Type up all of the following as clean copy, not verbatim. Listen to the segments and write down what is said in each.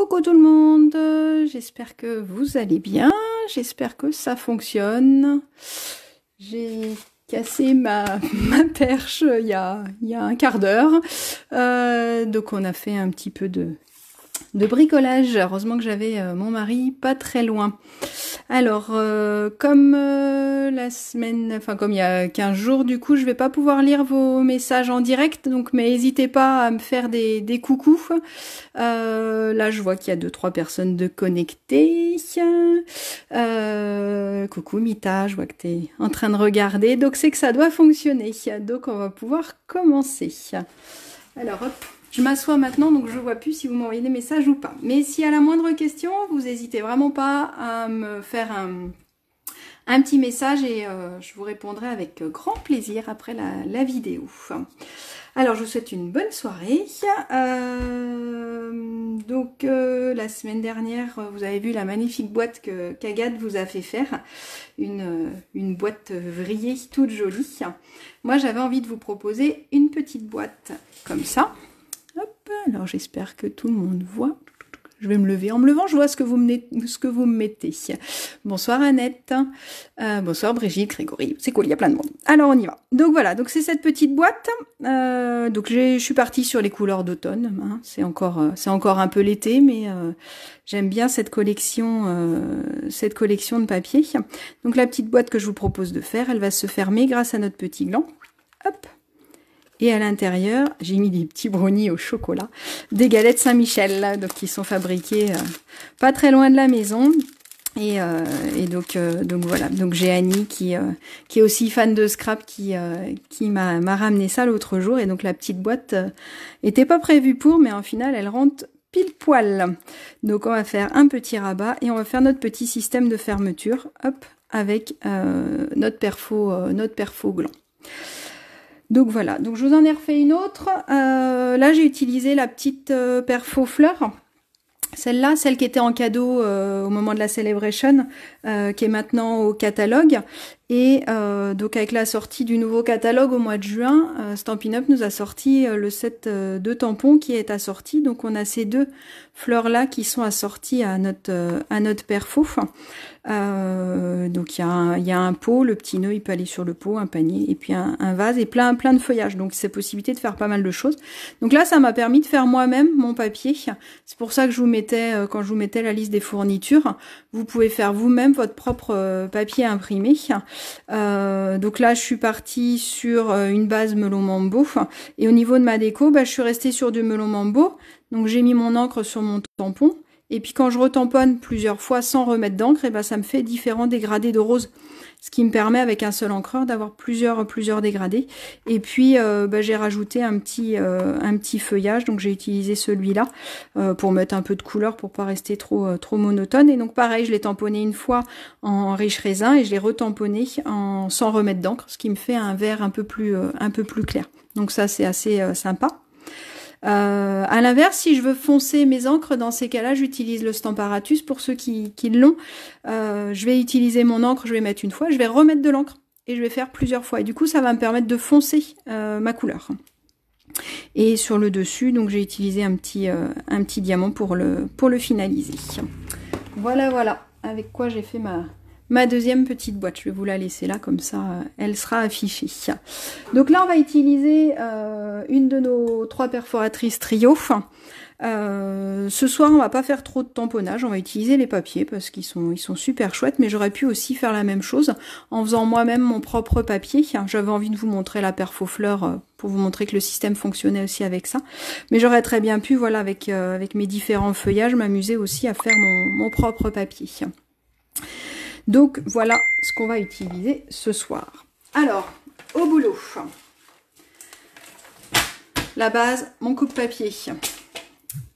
Coucou tout le monde, j'espère que vous allez bien, j'espère que ça fonctionne. J'ai cassé ma perche il y a un quart d'heure, donc on a fait un petit peu de bricolage. Heureusement que j'avais mon mari pas très loin. Alors, comme la semaine, enfin comme il y a 15 jours, du coup, je vais pas pouvoir lire vos messages en direct, donc mais n'hésitez pas à me faire des coucous. Là, je vois qu'il y a 2-3 personnes de connectées. Coucou Mita, je vois que tu es en train de regarder, donc c'est que ça doit fonctionner. Donc on va pouvoir commencer. Alors hop. Je m'assois maintenant, donc je ne vois plus si vous m'envoyez des messages ou pas. Mais s'il y a la moindre question, vous n'hésitez vraiment pas à me faire un petit message et je vous répondrai avec grand plaisir après la vidéo. Alors, je vous souhaite une bonne soirée. La semaine dernière, vous avez vu la magnifique boîte qu'Agathe vous a fait faire. Une boîte vrillée toute jolie. Moi, j'avais envie de vous proposer une petite boîte comme ça. Hop, alors j'espère que tout le monde voit. Je vais me lever. En me levant, je vois ce que vous me mettez. Bonsoir Annette. Bonsoir Brigitte, Grégory. C'est cool, il y a plein de monde. Alors on y va. Donc voilà, donc c'est cette petite boîte. Je suis partie sur les couleurs d'automne. Hein. C'est encore un peu l'été, mais j'aime bien cette collection de papier. Donc la petite boîte que je vous propose de faire, elle va se fermer grâce à notre petit gland. Hop. Et à l'intérieur, j'ai mis des petits brownies au chocolat, des galettes Saint-Michel, donc qui sont fabriquées pas très loin de la maison. Et donc voilà. Donc j'ai Annie qui est aussi fan de scrap qui m'a ramené ça l'autre jour. Et donc la petite boîte était pas prévue pour, mais en final elle rentre pile poil. Donc on va faire un petit rabat et on va faire notre petit système de fermeture, hop, avec notre perfo gland. Donc voilà, donc je vous en ai refait une autre. Là, j'ai utilisé la petite perfo fleur. Celle-là, celle qui était en cadeau au moment de la Celebration, qui est maintenant au catalogue. Et donc avec la sortie du nouveau catalogue au mois de juin, Stampin' Up nous a sorti le set de tampons qui est assorti. Donc on a ces deux fleurs-là qui sont assorties à notre perfo. Donc il y a un pot, le petit nœud il peut aller sur le pot, un panier et puis un vase et plein de feuillages. Donc c'est possibilité de faire pas mal de choses. Donc là ça m'a permis de faire moi-même mon papier. C'est pour ça que je vous mettais quand je vous mettais la liste des fournitures, vous pouvez faire vous-même votre propre papier imprimé. Donc là je suis partie sur une base melon mambo et au niveau de ma déco, je suis restée sur du melon mambo. Donc j'ai mis mon encre sur mon tampon. Et puis quand je retamponne plusieurs fois sans remettre d'encre, ça me fait différents dégradés de rose. Ce qui me permet avec un seul encreur d'avoir plusieurs dégradés. Et puis j'ai rajouté un petit feuillage, donc j'ai utilisé celui-là pour mettre un peu de couleur pour pas rester trop monotone. Et donc pareil, je l'ai tamponné une fois en riche raisin et je l'ai retamponné sans remettre d'encre, ce qui me fait un vert un peu plus clair. Donc ça c'est assez sympa. À l'inverse, si je veux foncer mes encres, dans ces cas-là, j'utilise le Stamparatus pour ceux qui l'ont. Je vais utiliser mon encre, je vais mettre une fois, je vais remettre de l'encre et je vais faire plusieurs fois. Et du coup, ça va me permettre de foncer ma couleur. Et sur le dessus, donc j'ai utilisé un petit diamant pour le finaliser. Voilà, avec quoi j'ai fait ma deuxième petite boîte. Je vais vous la laisser là, comme ça, elle sera affichée. Donc là, on va utiliser une de nos 3 perforatrices trio. Ce soir, on va pas faire trop de tamponnage. On va utiliser les papiers parce qu'ils sont super chouettes. Mais j'aurais pu aussi faire la même chose en faisant moi-même mon propre papier. J'avais envie de vous montrer la perfo fleur pour vous montrer que le système fonctionnait aussi avec ça. Mais j'aurais très bien pu, voilà, avec mes différents feuillages, m'amuser aussi à faire mon propre papier. Donc voilà ce qu'on va utiliser ce soir. Alors, au boulot. La base, mon coupe-papier.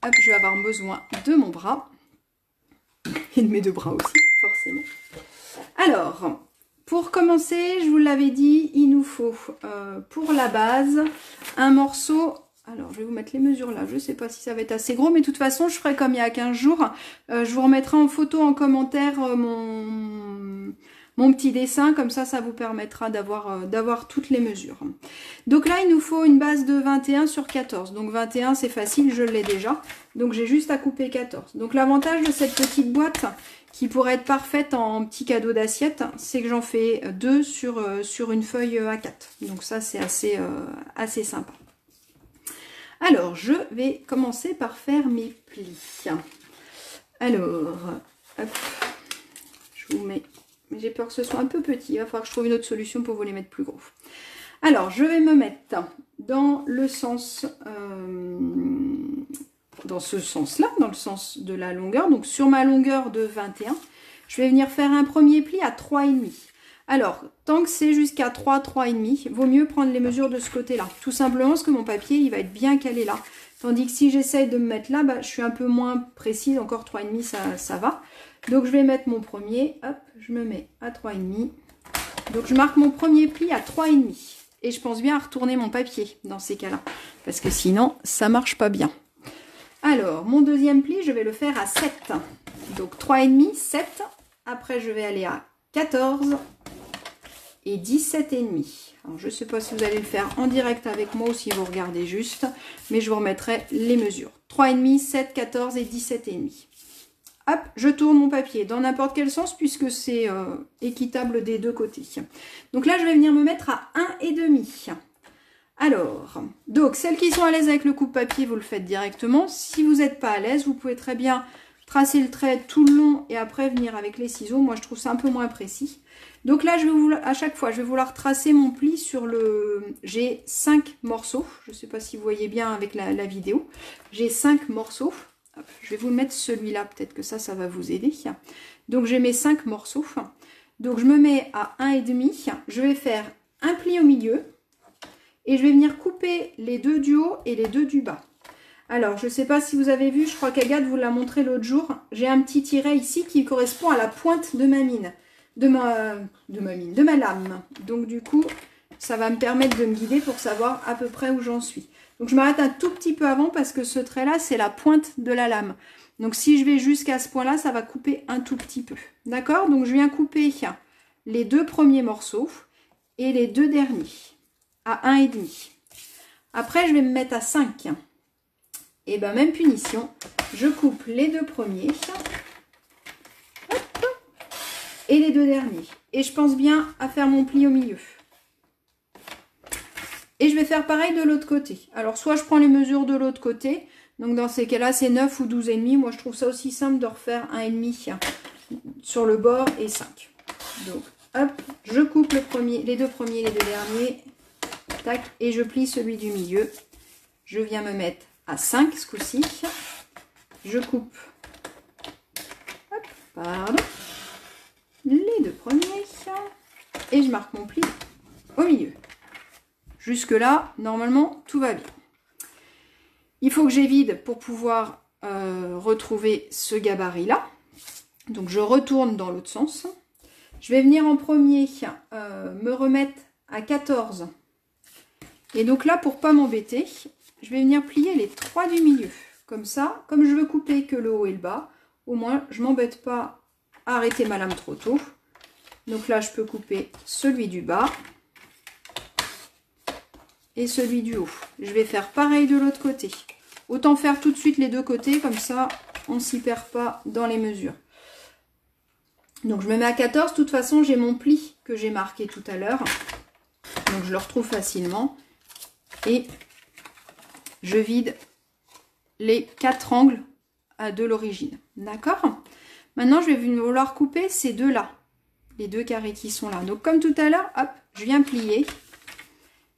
Hop, je vais avoir besoin de mon bras. Et de mes 2 bras aussi, forcément. Alors, pour commencer, je vous l'avais dit, il nous faut pour la base un morceau. Alors, je vais vous mettre les mesures là. Je ne sais pas si ça va être assez gros, mais de toute façon, je ferai comme il y a 15 jours. Je vous remettrai en photo, en commentaire, mon petit dessin, comme ça vous permettra d'avoir toutes les mesures. Donc là, il nous faut une base de 21 sur 14. Donc 21, c'est facile, je l'ai déjà. Donc j'ai juste à couper 14. Donc l'avantage de cette petite boîte, qui pourrait être parfaite en petit cadeau d'assiette, c'est que j'en fais 2 sur une feuille A4. Donc ça, c'est assez sympa. Alors, je vais commencer par faire mes plis. Alors, hop, je vous mets... Mais j'ai peur que ce soit un peu petit. Il va falloir que je trouve une autre solution pour vous les mettre plus gros. Alors, je vais me mettre dans le sens... dans ce sens-là, dans le sens de la longueur. Donc, sur ma longueur de 21, je vais venir faire un premier pli à 3,5. Alors, tant que c'est jusqu'à 3, 3,5, vaut mieux prendre les mesures de ce côté-là. Tout simplement parce que mon papier, il va être bien calé là. Tandis que si j'essaye de me mettre là, bah, je suis un peu moins précise. Encore 3,5, ça va. Donc, je vais mettre mon premier. Hop, je me mets à 3,5. Donc, je marque mon premier pli à 3,5. Et je pense bien à retourner mon papier dans ces cas-là. Parce que sinon, ça marche pas bien. Alors, mon deuxième pli, je vais le faire à 7. Donc, 3,5, 7. Après, je vais aller à 14 et 17,5. Alors, je ne sais pas si vous allez le faire en direct avec moi ou si vous regardez juste, mais je vous remettrai les mesures. 3,5, 7, 14 et 17,5. Hop, je tourne mon papier dans n'importe quel sens puisque c'est équitable des deux côtés. Donc là, je vais venir me mettre à 1,5. Alors, donc, celles qui sont à l'aise avec le coupe-papier, vous le faites directement. Si vous n'êtes pas à l'aise, vous pouvez très bien tracer le trait tout le long et après venir avec les ciseaux. Moi, je trouve ça un peu moins précis. Donc là, à chaque fois, je vais vouloir tracer mon pli sur le... J'ai 5 morceaux. Je ne sais pas si vous voyez bien avec la vidéo. J'ai 5 morceaux. Hop, je vais vous mettre celui-là, peut-être que ça va vous aider. Donc, j'ai mes 5 morceaux. Donc, je me mets à 1,5. Je vais faire un pli au milieu. Et je vais venir couper les deux du haut et les deux du bas. Alors, je ne sais pas si vous avez vu, je crois qu'Agathe vous l'a montré l'autre jour. J'ai un petit tiret ici qui correspond à la pointe de ma mine. De ma lame. Donc, du coup, ça va me permettre de me guider pour savoir à peu près où j'en suis. Donc, je m'arrête un tout petit peu avant parce que ce trait-là, c'est la pointe de la lame. Donc, si je vais jusqu'à ce point-là, ça va couper un tout petit peu. D'accord? Donc, je viens couper les 2 premiers morceaux et les 2 derniers à 1,5. Après, je vais me mettre à 5. Et bien, même punition, je coupe les 2 premiers. Hop, et les 2 derniers. Et je pense bien à faire mon pli au milieu. Et je vais faire pareil de l'autre côté. Alors, soit je prends les mesures de l'autre côté. Donc, dans ces cas-là, c'est 9 ou 12,5. Moi, je trouve ça aussi simple de refaire 1,5 sur le bord et 5. Donc, hop, je coupe les 2 premiers et les 2 derniers. Tac, et je plie celui du milieu. Je viens me mettre à 5 ce coup-ci. Je coupe. Hop, pardon. Les 2 premiers. Et je marque mon pli au milieu. Jusque là, normalement, tout va bien. Il faut que j'évide pour pouvoir retrouver ce gabarit-là. Donc, je retourne dans l'autre sens. Je vais venir en premier me remettre à 14. Et donc là, pour pas m'embêter, je vais venir plier les 3 du milieu. Comme ça, comme je veux couper que le haut et le bas, au moins, je m'embête pas à arrêter ma lame trop tôt. Donc là, je peux couper celui du bas et celui du haut. Je vais faire pareil de l'autre côté. Autant faire tout de suite les 2 côtés, comme ça, on ne s'y perd pas dans les mesures. Donc je me mets à 14. De toute façon, j'ai mon pli que j'ai marqué tout à l'heure. Donc je le retrouve facilement. Et je vide les 4 angles de l'origine. D'accord? Maintenant, je vais vouloir couper ces 2-là. Les 2 carrés qui sont là. Donc comme tout à l'heure, hop, je viens plier.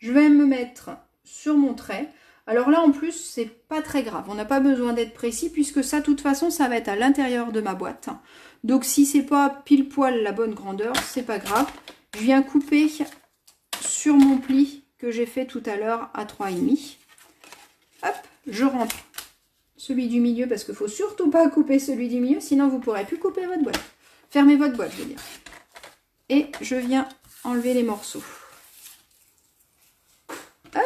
Je vais me mettre sur mon trait. Alors là, en plus, c'est pas très grave. On n'a pas besoin d'être précis puisque ça, de toute façon, ça va être à l'intérieur de ma boîte. Donc si c'est pas pile poil la bonne grandeur, c'est pas grave. Je viens couper sur mon pli que j'ai fait tout à l'heure à 3,5. Hop, je rentre celui du milieu parce qu'il ne faut surtout pas couper celui du milieu, sinon vous ne pourrez plus couper votre boîte. Fermez votre boîte, je veux dire. Et je viens enlever les morceaux. Hop.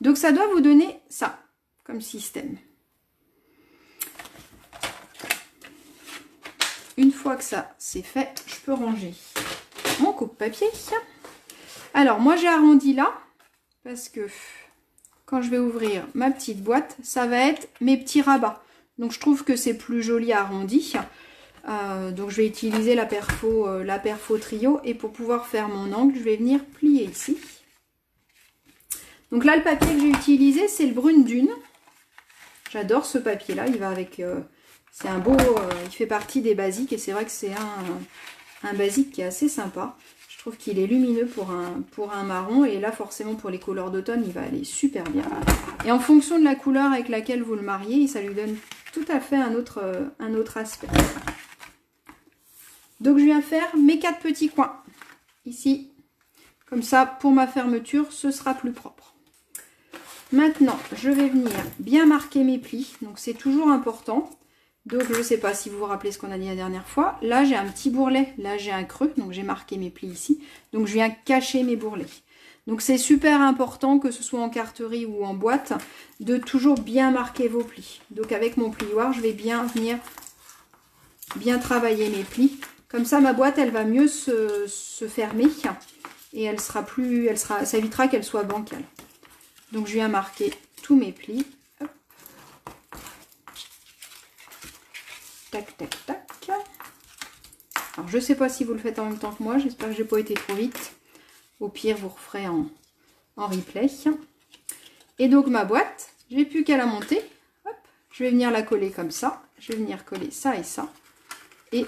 Donc ça doit vous donner ça comme système. une fois que ça c'est fait, je peux ranger mon coupe-papier. Alors moi j'ai arrondi là, parce que quand je vais ouvrir ma petite boîte, ça va être mes petits rabats. Donc je trouve que c'est plus joli arrondi. Donc je vais utiliser la perfo trio, et pour pouvoir faire mon angle, je vais venir plier ici. Donc là le papier que j'ai utilisé, c'est le Brune Dune. J'adore ce papier là, il va avec... c'est un beau... il fait partie des basiques, et c'est vrai que c'est un basique qui est assez sympa. Je trouve qu'il est lumineux pour un marron, et là forcément pour les couleurs d'automne il va aller super bien. Et en fonction de la couleur avec laquelle vous le mariez, ça lui donne tout à fait un autre aspect. Donc je viens faire mes 4 petits coins ici, comme ça pour ma fermeture ce sera plus propre. Maintenant je vais venir bien marquer mes plis, donc c'est toujours important. Donc je ne sais pas si vous vous rappelez ce qu'on a dit la dernière fois. Là j'ai un petit bourrelet, là j'ai un creux, donc j'ai marqué mes plis ici. Donc je viens cacher mes bourrelets. Donc c'est super important, que ce soit en carterie ou en boîte, de toujours bien marquer vos plis. Donc avec mon plioir, je vais bien venir bien travailler mes plis. Comme ça ma boîte elle va mieux se fermer, et elle sera plus, ça évitera qu'elle soit bancale. Donc je viens marquer tous mes plis. Tac, tac, tac. Alors, je ne sais pas si vous le faites en même temps que moi. J'espère que je n'ai pas été trop vite. Au pire, vous referez en replay. Et donc, ma boîte, j'ai plus qu'à la monter. Hop, je vais venir la coller comme ça. Je vais venir coller ça et ça. Et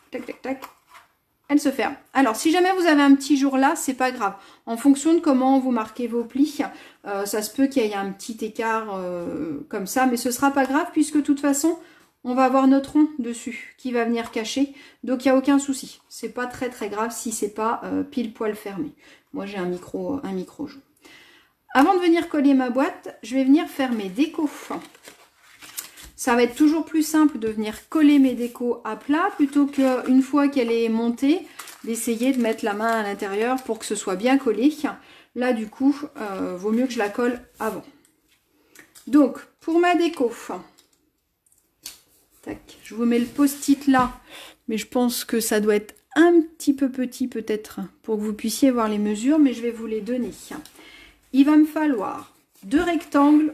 tac, tac, tac. Elle se ferme. Alors, si jamais vous avez un petit jour là, c'est pas grave. En fonction de comment vous marquez vos plis, ça se peut qu'il y ait un petit écart comme ça. Mais ce sera pas grave, puisque de toute façon... on va avoir notre rond dessus qui va venir cacher, donc il n'y a aucun souci. C'est pas très grave si c'est pas pile poil fermé. Moi j'ai un micro jaune. Avant de venir coller ma boîte, je vais venir faire mes décos. Ça va être toujours plus simple de venir coller mes décos à plat, plutôt qu'une fois qu'elle est montée, d'essayer de mettre la main à l'intérieur pour que ce soit bien collé. Là du coup, vaut mieux que je la colle avant. Donc pour ma déco, tac, je vous mets le post-it là, mais je pense que ça doit être un petit peu petit peut-être pour que vous puissiez voir les mesures, mais je vais vous les donner. Il va me falloir 2 rectangles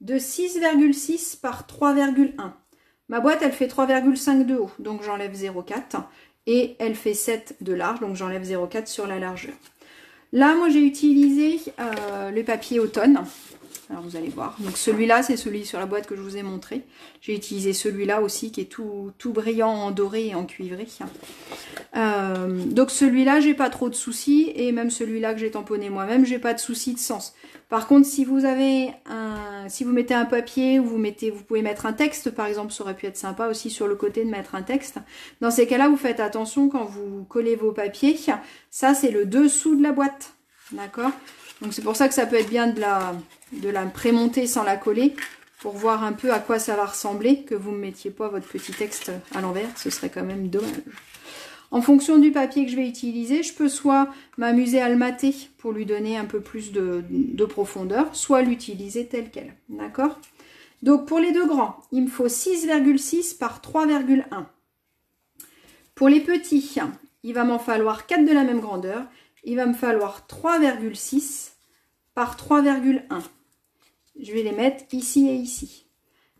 de 6,6 par 3,1. Ma boîte, elle fait 3,5 de haut, donc j'enlève 0,4. Et elle fait 7 de large, donc j'enlève 0,4 sur la largeur. Là, moi, j'ai utilisé le papier automne. Alors vous allez voir, donc celui-là c'est celui sur la boîte que je vous ai montré. J'ai utilisé celui-là aussi qui est tout brillant en doré et en cuivré. Donc celui-là j'ai pas trop de soucis, et même celui-là que j'ai tamponné moi-même, j'ai pas de soucis de sens. Par contre si vous avez si vous mettez un papier, ou vous pouvez mettre un texte par exemple, ça aurait pu être sympa aussi sur le côté de mettre un texte. Dans ces cas-là vous faites attention quand vous collez vos papiers, ça c'est le dessous de la boîte, d'accord? Donc c'est pour ça que ça peut être bien de la prémonter sans la coller, pour voir un peu à quoi ça va ressembler, que vous ne mettiez pas votre petit texte à l'envers, ce serait quand même dommage. En fonction du papier que je vais utiliser, je peux soit m'amuser à le mater pour lui donner un peu plus de profondeur, soit l'utiliser tel quel, d'accord? Donc pour les deux grands, il me faut 6,6 par 3,1. Pour les petits, il va m'en falloir 4 de la même grandeur. Il va me falloir 3,6 par 3,1. Je vais les mettre ici et ici.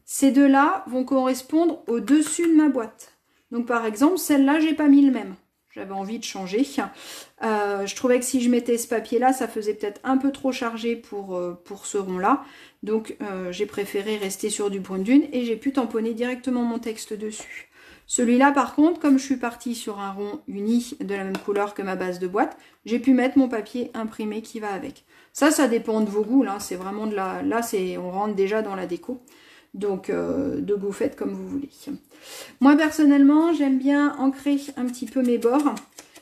Ces deux-là vont correspondre au-dessus de ma boîte. Donc par exemple, celle-là, j'ai pas mis le même. J'avais envie de changer. Je trouvais que si je mettais ce papier-là, ça faisait peut-être un peu trop chargé pour ce rond-là. Donc j'ai préféré rester sur du Brune Dune, et j'ai pu tamponner directement mon texte dessus. Celui-là, par contre, comme je suis partie sur un rond uni de la même couleur que ma base de boîte, j'ai pu mettre mon papier imprimé qui va avec. Ça dépend de vos goûts. Là, c'est vraiment de la... Là, on rentre déjà dans la déco. Donc, vous faites comme vous voulez. Moi, personnellement, j'aime bien ancrer un petit peu mes bords.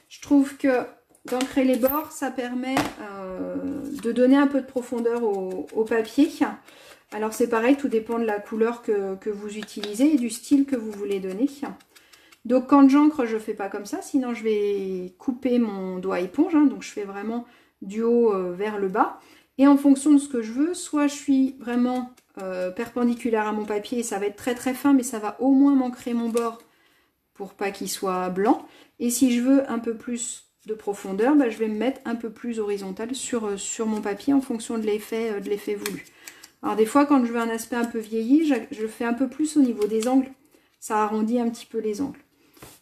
Je trouve que d'ancrer les bords, ça permet de donner un peu de profondeur au papier. Alors c'est pareil, tout dépend de la couleur que vous utilisez et du style que vous voulez donner. Donc quand j'encre, je ne fais pas comme ça, sinon je vais couper mon doigt éponge. Donc je fais vraiment du haut vers le bas. Et en fonction de ce que je veux, soit je suis vraiment perpendiculaire à mon papier et ça va être très fin, mais ça va au moins m'ancrer mon bord pour pas qu'il soit blanc. Et si je veux un peu plus de profondeur, bah, je vais me mettre un peu plus horizontal sur mon papier en fonction de l'effet voulu. Alors des fois, quand je veux un aspect un peu vieilli, je fais un peu plus au niveau des angles. Ça arrondit un petit peu les angles.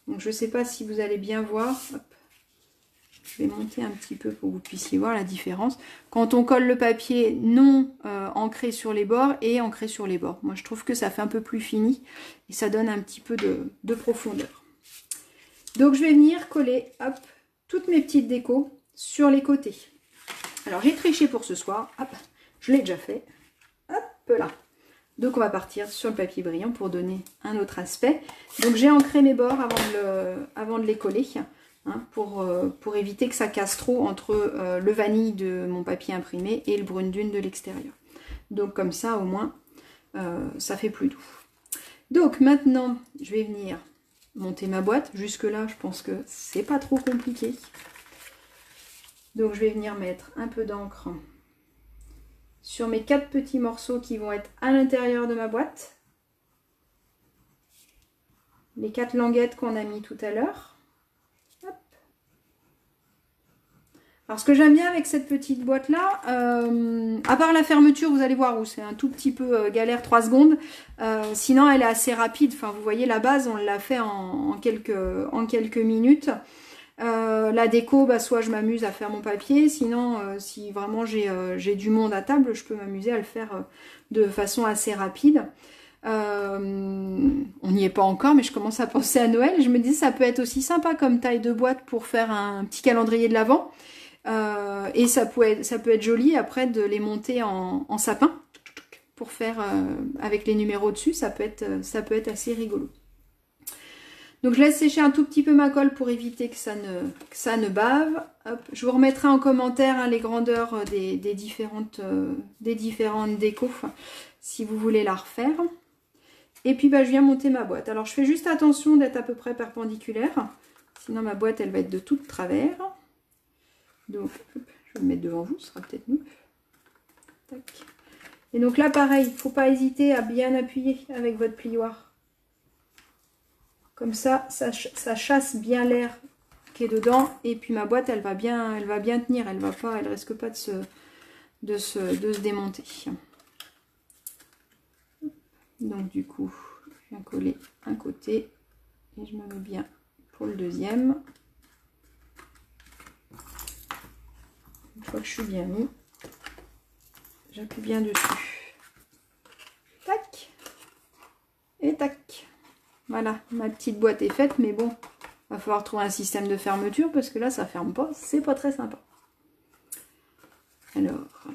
Donc je ne sais pas si vous allez bien voir. Hop. Je vais monter un petit peu pour que vous puissiez voir la différence. Quand on colle le papier non ancré sur les bords et ancré sur les bords. Moi je trouve que ça fait un peu plus fini et ça donne un petit peu de profondeur. Donc je vais venir coller hop, toutes mes petites décos sur les côtés. Alors j'ai triché pour ce soir. Hop, je l'ai déjà fait. Hop là. Donc on va partir sur le papier brillant pour donner un autre aspect. Donc j'ai ancré mes bords avant de les coller, hein, pour éviter que ça casse trop entre le vanille de mon papier imprimé et le brune dune de l'extérieur. Donc comme ça au moins ça fait plus doux. Donc maintenant je vais venir monter ma boîte. Jusque là je pense que c'est pas trop compliqué. Donc je vais venir mettre un peu d'encre sur mes 4 petits morceaux qui vont être à l'intérieur de ma boîte. Les 4 languettes qu'on a mis tout à l'heure. Alors ce que j'aime bien avec cette petite boîte là, à part la fermeture, vous allez voir où c'est un tout petit peu galère 3 secondes, sinon elle est assez rapide. Enfin vous voyez la base, on l'a fait en quelques minutes. La déco, bah, soit je m'amuse à faire mon papier, sinon si vraiment j'ai du monde à table, je peux m'amuser à le faire de façon assez rapide. On n'y est pas encore, mais je commence à penser à Noël. Je me dis ça peut être aussi sympa comme taille de boîte pour faire un petit calendrier de l'Avent. Et ça peut être joli après de les monter en sapin pour faire avec les numéros dessus. Ça peut être assez rigolo. Donc je laisse sécher un tout petit peu ma colle pour éviter que ça ne bave. Hop. Je vous remettrai en commentaire hein, les grandeurs des différentes décos si vous voulez la refaire. Et puis bah, je viens monter ma boîte. Alors je fais juste attention d'être à peu près perpendiculaire. Sinon ma boîte elle va être de tout travers. Donc hop, je vais me mettre devant vous, ce sera peut-être mieux. Tac. Et donc là pareil, il ne faut pas hésiter à bien appuyer avec votre plioir. Comme ça chasse bien l'air qui est dedans. Et puis ma boîte, elle va bien tenir. Elle risque pas de se démonter. Donc du coup, je viens coller un côté. Et je me mets bien pour le deuxième. Une fois que je suis bien mis, j'appuie bien dessus. Tac. Et tac. Voilà, ma petite boîte est faite, mais bon, va falloir trouver un système de fermeture parce que là, ça ferme pas, c'est pas très sympa. Alors,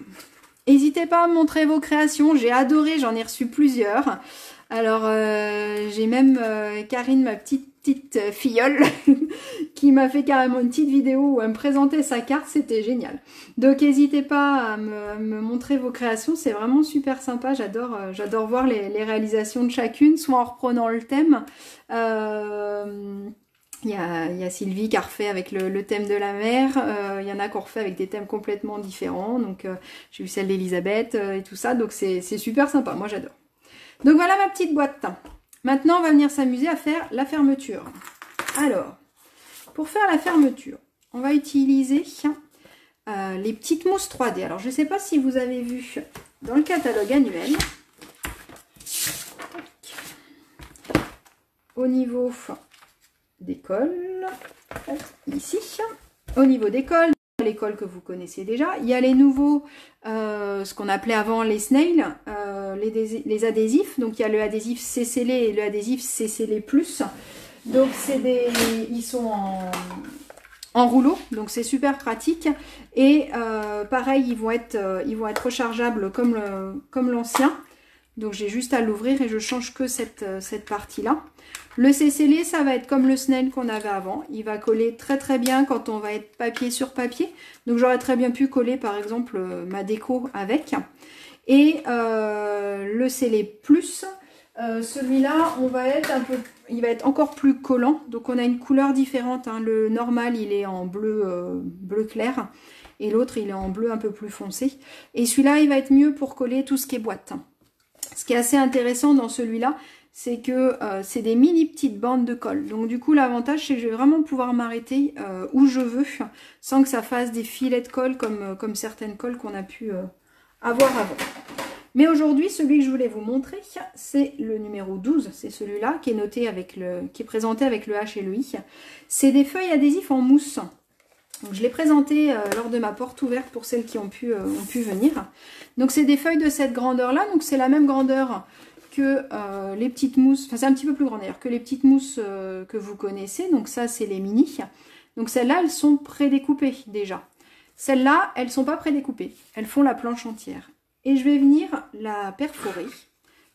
n'hésitez pas à me montrer vos créations, j'ai adoré, j'en ai reçu plusieurs. Alors, j'ai même Karine, ma petite filleule, qui m'a fait carrément une petite vidéo où elle me présentait sa carte, c'était génial. Donc n'hésitez pas à me montrer vos créations, c'est vraiment super sympa, j'adore voir les réalisations de chacune, soit en reprenant le thème. Il y a Sylvie qui a refait avec le thème de la mer, il y en a qui ont refait avec des thèmes complètement différents, donc j'ai eu celle d'Elisabeth et tout ça, donc c'est super sympa, moi j'adore. Donc voilà ma petite boîte. Maintenant on va venir s'amuser à faire la fermeture. Alors, pour faire la fermeture, on va utiliser les petites mousses 3D. Alors je ne sais pas si vous avez vu dans le catalogue annuel, au niveau des cols, ici, au niveau des cols, les cols que vous connaissez déjà, il y a les nouveaux, ce qu'on appelait avant les snails, les adhésifs. Donc il y a le adhésif C-scellé et le adhésif C-scellé plus. Donc ils sont en rouleau, donc c'est super pratique. Et pareil, ils vont être rechargeables comme l'ancien. Donc j'ai juste à l'ouvrir et je change que cette partie-là. Le C-scellé, ça va être comme le snail qu'on avait avant. Il va coller très très bien quand on va être papier sur papier. Donc j'aurais très bien pu coller par exemple ma déco avec. Et le scellé plus, celui-là, il va être encore plus collant. Donc on a une couleur différente. Hein. Le normal, il est en bleu clair. Et l'autre, il est en bleu un peu plus foncé. Et celui-là, il va être mieux pour coller tout ce qui est boîte. Ce qui est assez intéressant dans celui-là, c'est que c'est des mini petites bandes de colle. Donc du coup, l'avantage, c'est que je vais vraiment pouvoir m'arrêter où je veux, sans que ça fasse des filets de colle comme certaines colles qu'on a pu avoir avant. Mais aujourd'hui, celui que je voulais vous montrer, c'est le numéro 12. C'est celui-là qui est noté qui est présenté avec le H et le I. C'est des feuilles adhésives en mousse. Donc, je l'ai présenté lors de ma porte ouverte pour celles qui ont pu venir. Donc c'est des feuilles de cette grandeur-là. Donc c'est la même grandeur que les petites mousses. Enfin, c'est un petit peu plus grand d'ailleurs que les petites mousses que vous connaissez. Donc ça, c'est les mini. Donc celles-là, elles sont prédécoupées déjà. Celles-là, elles ne sont pas prédécoupées. Elles font la planche entière. Et je vais venir la perforer,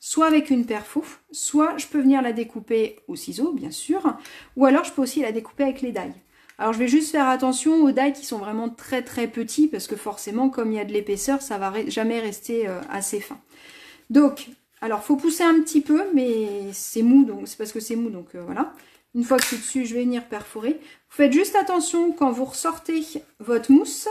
soit avec une perfo, soit je peux venir la découper au ciseau, bien sûr, ou alors je peux aussi la découper avec les die. Alors je vais juste faire attention aux die qui sont vraiment très très petits, parce que forcément, comme il y a de l'épaisseur, ça va jamais rester assez fin. Donc, alors faut pousser un petit peu, mais c'est mou, donc c'est parce que c'est mou, donc voilà. Une fois que c'est dessus, je vais venir perforer. Vous faites juste attention quand vous ressortez votre mousse.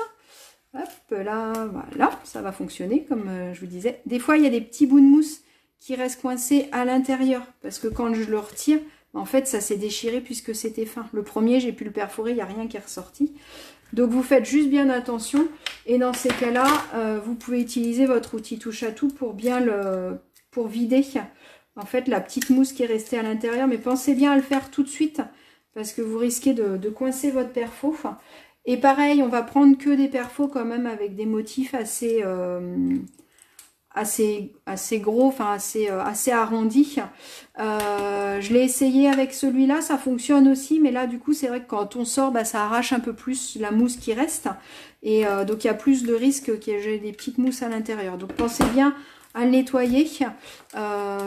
Hop là, voilà, ça va fonctionner comme je vous disais. Des fois, il y a des petits bouts de mousse qui restent coincés à l'intérieur parce que quand je le retire, en fait, ça s'est déchiré puisque c'était fin. Le premier, j'ai pu le perforer, il n'y a rien qui est ressorti. Donc, vous faites juste bien attention. Et dans ces cas-là, vous pouvez utiliser votre outil touche à tout pour bien pour vider en fait la petite mousse qui est restée à l'intérieur. Mais pensez bien à le faire tout de suite parce que vous risquez de coincer votre perfo. Et pareil, on va prendre que des perfos quand même avec des motifs assez gros, enfin assez arrondis. Je l'ai essayé avec celui-là, ça fonctionne aussi, mais là du coup c'est vrai que quand on sort, bah, ça arrache un peu plus la mousse qui reste. Et donc il y a plus de risque qu'il y ait des petites mousses à l'intérieur. Donc pensez bien à le nettoyer.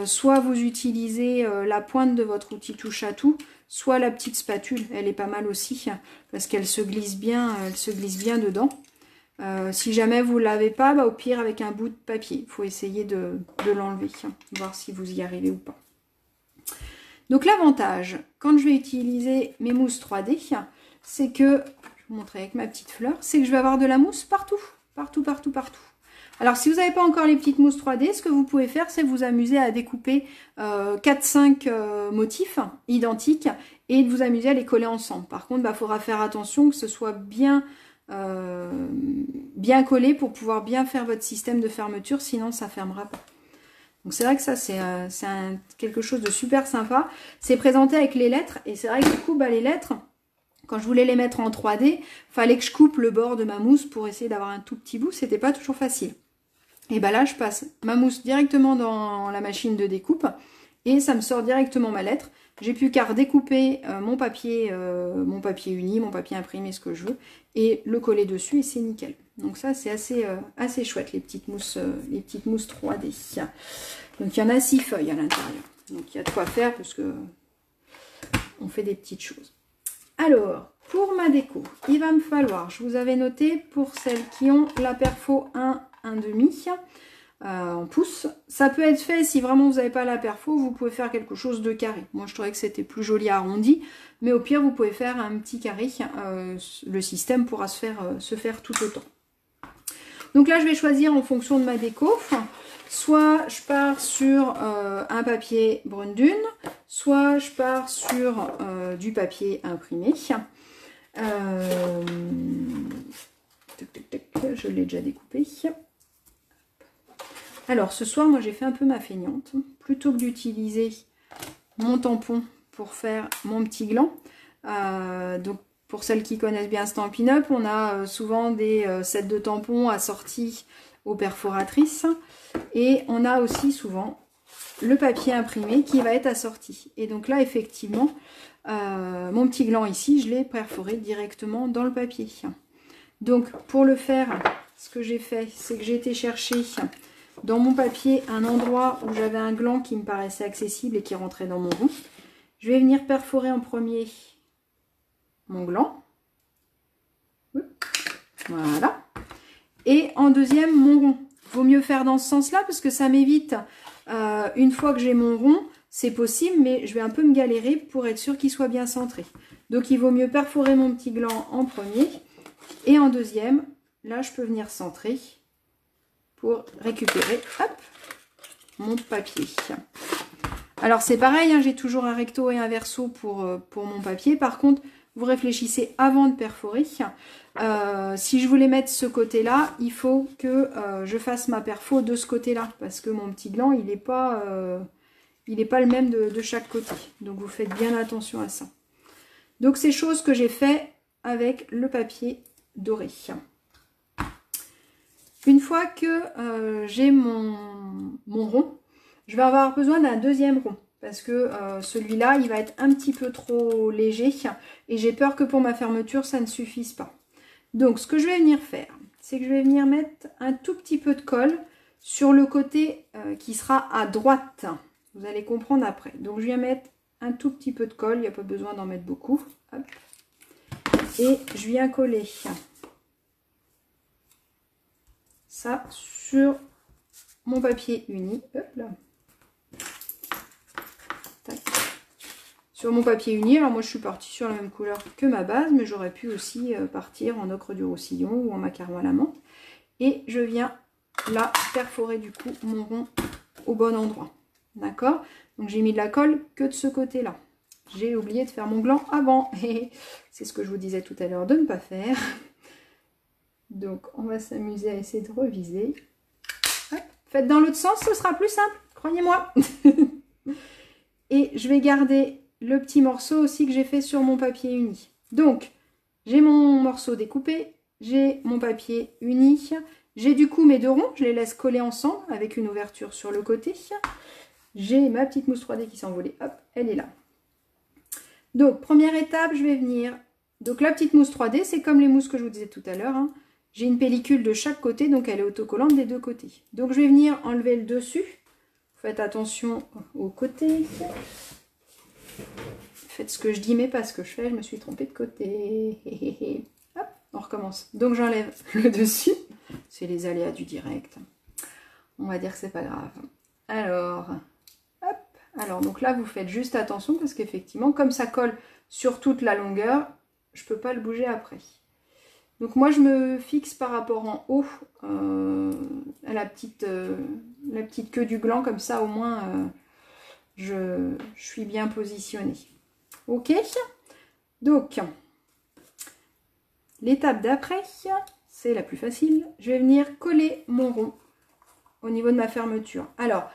Soit vous utilisez la pointe de votre outil touche à tout, soit la petite spatule, elle est pas mal aussi, parce qu'elle se glisse bien, dedans. Si jamais vous ne l'avez pas, bah, au pire avec un bout de papier. Il faut essayer de l'enlever, voir si vous y arrivez ou pas. Donc l'avantage, quand je vais utiliser mes mousses 3D, c'est que, je vais vous montrer avec ma petite fleur, c'est que je vais avoir de la mousse partout, partout, partout, partout. Alors, si vous n'avez pas encore les petites mousses 3D, ce que vous pouvez faire, c'est vous amuser à découper 4-5 motifs identiques et de vous amuser à les coller ensemble. Par contre, il faudra faire attention que ce soit bien collé pour pouvoir bien faire votre système de fermeture, sinon ça ne fermera pas. Donc, c'est vrai que ça, c'est quelque chose de super sympa. C'est présenté avec les lettres et c'est vrai que du coup, les lettres... Quand je voulais les mettre en 3D, il fallait que je coupe le bord de ma mousse pour essayer d'avoir un tout petit bout. C'était pas toujours facile. Et là, je passe ma mousse directement dans la machine de découpe et ça me sort directement ma lettre. J'ai plus qu'à redécouper mon papier uni, mon papier imprimé, ce que je veux, et le coller dessus et c'est nickel. Donc ça, c'est assez chouette, les petites mousses 3D. Donc il y en a 6 feuilles à l'intérieur. Donc il y a de quoi faire parce que on fait des petites choses. Alors, pour ma déco, il va me falloir, je vous avais noté pour celles qui ont la perfo 1,5 en pouce. Ça peut être fait, si vraiment vous n'avez pas la perfo, vous pouvez faire quelque chose de carré. Moi, je trouvais que c'était plus joli arrondi, mais au pire, vous pouvez faire un petit carré. Le système pourra se faire tout autant. Donc là, je vais choisir en fonction de ma déco. Soit je pars sur un papier brune dune, soit je pars sur du papier imprimé. Je l'ai déjà découpé. Alors ce soir, moi j'ai fait un peu ma feignante. Plutôt que d'utiliser mon tampon pour faire mon petit gland, donc pour celles qui connaissent bien Stampin' Up, on a souvent des sets de tampons assortis aux perforatrices. Et on a aussi souvent le papier imprimé qui va être assorti. Et donc là, effectivement, mon petit gland ici, je l'ai perforé directement dans le papier. Donc pour le faire, ce que j'ai fait, c'est que j'ai été chercher dans mon papier un endroit où j'avais un gland qui me paraissait accessible et qui rentrait dans mon rond. Je vais venir perforer en premier mon gland. Voilà. Et en deuxième, mon rond. Vaut mieux faire dans ce sens-là parce que ça m'évite, une fois que j'ai mon rond, c'est possible, mais je vais un peu me galérer pour être sûr qu'il soit bien centré. Donc il vaut mieux perforer mon petit gland en premier et en deuxième, là je peux venir centrer pour récupérer hop, mon papier. Alors c'est pareil, hein, j'ai toujours un recto et un verso pour mon papier. Par contre, vous réfléchissez avant de perforer. Si je voulais mettre ce côté-là, il faut que je fasse ma perfo de ce côté-là. Parce que mon petit gland, il n'est pas le même de chaque côté. Donc vous faites bien attention à ça. Donc c'est chose que j'ai fait avec le papier doré. Une fois que j'ai mon rond, je vais avoir besoin d'un deuxième rond. Parce que celui-là, il va être un petit peu trop léger. Et j'ai peur que pour ma fermeture, ça ne suffise pas. Donc ce que je vais venir faire, c'est que je vais venir mettre un tout petit peu de colle sur le côté qui sera à droite. Vous allez comprendre après. Donc je viens mettre un tout petit peu de colle, il n'y a pas besoin d'en mettre beaucoup. Hop. Et je viens coller ça sur mon papier uni. Hop là. Tac. Sur mon papier uni, alors moi je suis partie sur la même couleur que ma base, mais j'aurais pu aussi partir en ocre du Roussillon ou en macaron à la menthe. Et je viens là perforer du coup mon rond au bon endroit. D'accord? Donc j'ai mis de la colle que de ce côté-là. J'ai oublié de faire mon gland avant. C'est ce que je vous disais tout à l'heure de ne pas faire. Donc on va s'amuser à essayer de reviser. Hop. Faites dans l'autre sens, ce sera plus simple, croyez-moi. Et je vais garder le petit morceau aussi que j'ai fait sur mon papier uni. Donc j'ai mon morceau découpé, j'ai mon papier uni, j'ai du coup mes deux ronds, je les laisse coller ensemble avec une ouverture sur le côté. J'ai ma petite mousse 3D qui s'est envolée, hop, elle est là. Donc, première étape, je vais venir... Donc, la petite mousse 3D, c'est comme les mousses que je vous disais tout à l'heure. Hein. J'ai une pellicule de chaque côté, donc elle est autocollante des deux côtés. Donc, je vais venir enlever le dessus. Faites attention aux côtés. Faites ce que je dis, mais pas ce que je fais. Je me suis trompée de côté. Hop, on recommence. Donc, j'enlève le dessus. C'est les aléas du direct. On va dire que c'est pas grave. Alors... Alors, donc là, vous faites juste attention parce qu'effectivement, comme ça colle sur toute la longueur, je ne peux pas le bouger après. Donc moi, je me fixe par rapport en haut à la petite queue du gland. Comme ça, au moins, je suis bien positionnée. Ok? Donc, l'étape d'après, c'est la plus facile. Je vais venir coller mon rond au niveau de ma fermeture. Alors...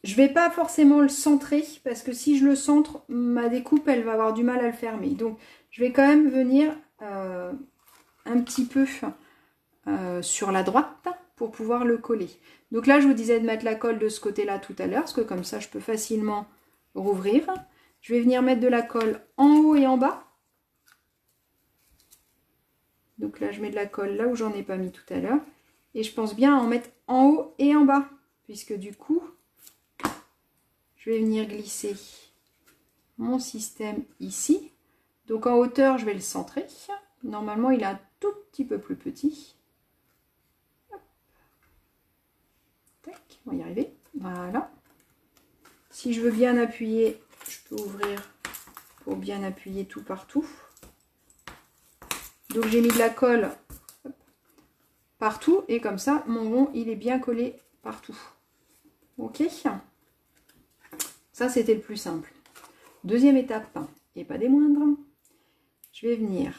je vais pas forcément le centrer parce que si je le centre, ma découpe elle va avoir du mal à le fermer. Donc je vais quand même venir un petit peu sur la droite pour pouvoir le coller. Donc là je vous disais de mettre la colle de ce côté là tout à l'heure parce que comme ça je peux facilement rouvrir. Je vais venir mettre de la colle en haut et en bas. Donc là je mets de la colle là où j'en ai pas mis tout à l'heure. Et je pense bien en mettre en haut et en bas, puisque du coup, je vais venir glisser mon système ici. Donc en hauteur, je vais le centrer. Normalement, il est un tout petit peu plus petit. Hop. Tac, on va y arriver. Voilà. Si je veux bien appuyer, je peux ouvrir pour bien appuyer tout partout. Donc j'ai mis de la colle partout et comme ça mon rond il est bien collé partout. Ok, ça c'était le plus simple. Deuxième étape et pas des moindres, je vais venir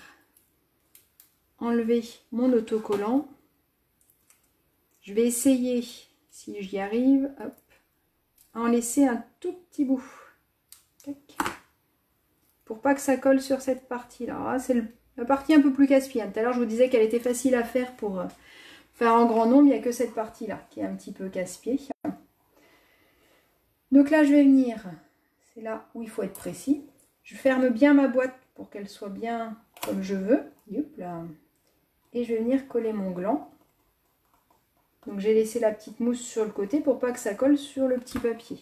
enlever mon autocollant. Je vais essayer, si j'y arrive, hop, à en laisser un tout petit bout. Tac. Pour pas que ça colle sur cette partie là. C'est la partie un peu plus casse-pied. Tout à l'heure je vous disais qu'elle était facile à faire pour faire en grand nombre, il n'y a que cette partie-là qui est un petit peu casse-pied. Donc là, je vais venir, c'est là où il faut être précis. Je ferme bien ma boîte pour qu'elle soit bien comme je veux. Youp, là. Et je vais venir coller mon gland. Donc j'ai laissé la petite mousse sur le côté pour pas que ça colle sur le petit papier.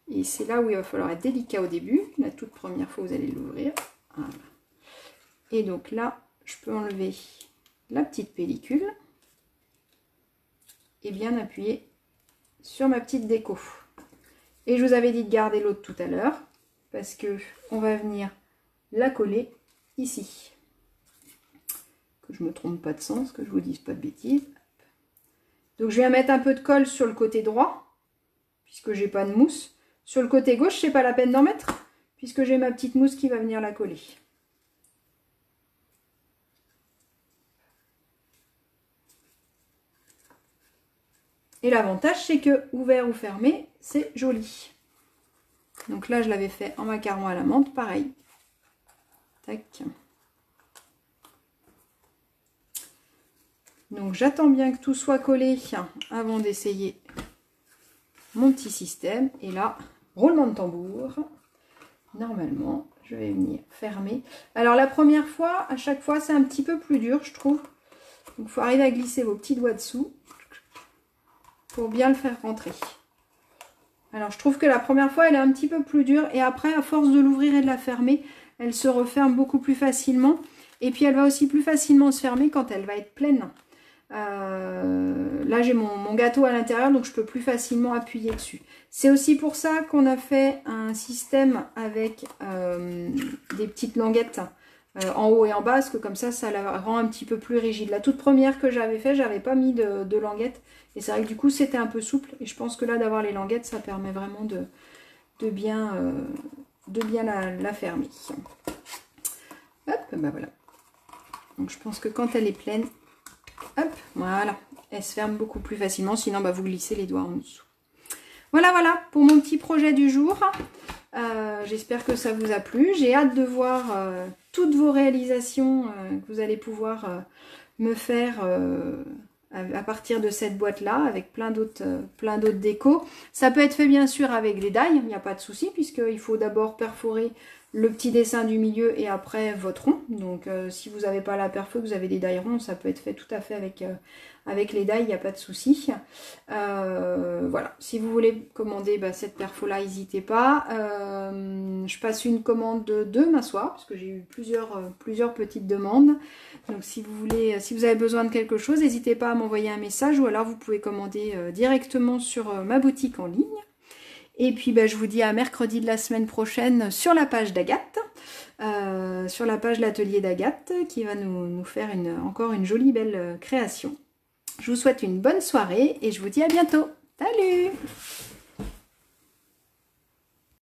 Et c'est là où il va falloir être délicat au début. La toute première fois, vous allez l'ouvrir. Voilà. Et donc là, je peux enlever la petite pellicule. Et bien appuyer sur ma petite déco. Et je vous avais dit de garder l'autre tout à l'heure parce que on va venir la coller ici. Que je me trompe pas de sens, que je vous dise pas de bêtises. Donc je vais mettre un peu de colle sur le côté droit puisque j'ai pas de mousse. Sur le côté gauche, c'est pas la peine d'en mettre, puisque j'ai ma petite mousse qui va venir la coller. Et l'avantage, c'est que ouvert ou fermé, c'est joli. Donc là, je l'avais fait en macaron à la menthe, pareil. Tac. Donc j'attends bien que tout soit collé avant d'essayer mon petit système. Et là, roulement de tambour. Normalement, je vais venir fermer. Alors la première fois, à chaque fois, c'est un petit peu plus dur, je trouve. Donc il faut arriver à glisser vos petits doigts dessous pour bien le faire rentrer. Alors je trouve que la première fois, elle est un petit peu plus dure. Et après, à force de l'ouvrir et de la fermer, elle se referme beaucoup plus facilement. Et puis elle va aussi plus facilement se fermer quand elle va être pleine. Là j'ai mon gâteau à l'intérieur, donc je peux plus facilement appuyer dessus. C'est aussi pour ça qu'on a fait un système avec des petites languettes en haut et en bas, parce que comme ça la rend un petit peu plus rigide. La toute première que j'avais fait, j'avais pas mis de languettes, et c'est vrai que du coup c'était un peu souple, et je pense que là d'avoir les languettes, ça permet vraiment de bien la fermer. Hop, ben voilà. Donc je pense que quand elle est pleine, hop, voilà, elle se ferme beaucoup plus facilement, sinon bah, vous glissez les doigts en dessous. Voilà pour mon petit projet du jour. J'espère que ça vous a plu. J'ai hâte de voir toutes vos réalisations que vous allez pouvoir me faire à partir de cette boîte-là, avec plein d'autres décos. Ça peut être fait bien sûr avec des die, il n'y a pas de souci, puisqu'il faut d'abord perforer le petit dessin du milieu et après votre rond. Donc si vous n'avez pas la perfo, vous avez des die ronds, ça peut être fait tout à fait avec les die, il n'y a pas de souci. Voilà, si vous voulez commander cette perfo là, n'hésitez pas. Je passe une commande de demain soir, parce que j'ai eu plusieurs petites demandes. Donc si vous avez besoin de quelque chose, n'hésitez pas à m'envoyer un message, ou alors vous pouvez commander directement sur ma boutique en ligne. Et puis je vous dis à mercredi de la semaine prochaine sur la page d'Agathe, sur la page l'atelier d'Agathe, qui va nous faire encore une jolie belle création. Je vous souhaite une bonne soirée et je vous dis à bientôt. Salut!